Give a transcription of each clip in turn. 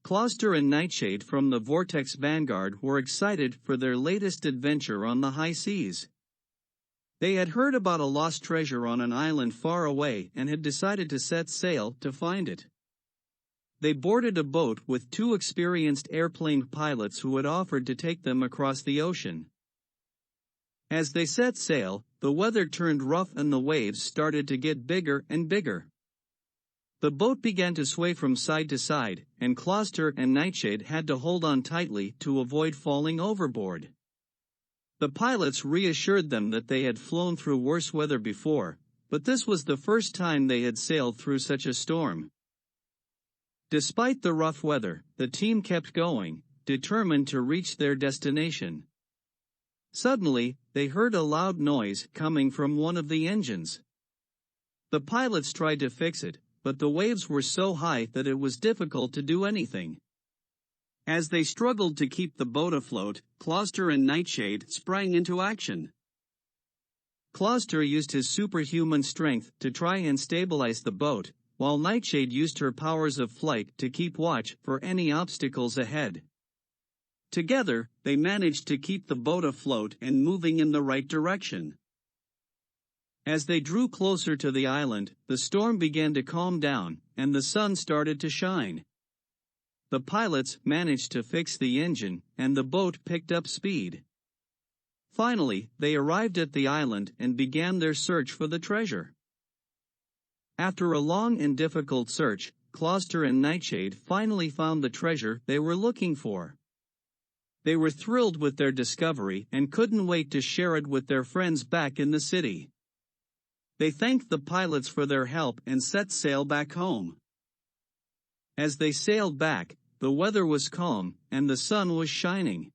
Clawster and Nightshade from the Vortex Vanguard were excited for their latest adventure on the high seas. They had heard about a lost treasure on an island far away and had decided to set sail to find it. They boarded a boat with two experienced airplane pilots who had offered to take them across the ocean. As they set sail, the weather turned rough and the waves started to get bigger and bigger. The boat began to sway from side to side, and Clawster and Nightshade had to hold on tightly to avoid falling overboard. The pilots reassured them that they had flown through worse weather before, but this was the first time they had sailed through such a storm. Despite the rough weather, the team kept going, determined to reach their destination. Suddenly, they heard a loud noise coming from one of the engines. The pilots tried to fix it, but the waves were so high that it was difficult to do anything. As they struggled to keep the boat afloat, Clawster and Nightshade sprang into action. Clawster used his superhuman strength to try and stabilize the boat, while Nightshade used her powers of flight to keep watch for any obstacles ahead. Together, they managed to keep the boat afloat and moving in the right direction. As they drew closer to the island, the storm began to calm down, and the sun started to shine. The pilots managed to fix the engine, and the boat picked up speed. Finally, they arrived at the island and began their search for the treasure. After a long and difficult search, Clawster and Nightshade finally found the treasure they were looking for. They were thrilled with their discovery and couldn't wait to share it with their friends back in the city. They thanked the pilots for their help and set sail back home. As they sailed back, the weather was calm, and the sun was shining.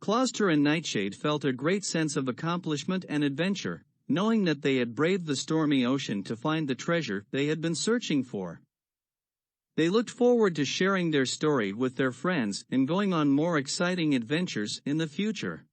Clawster and Nightshade felt a great sense of accomplishment and adventure, knowing that they had braved the stormy ocean to find the treasure they had been searching for. They looked forward to sharing their story with their friends and going on more exciting adventures in the future.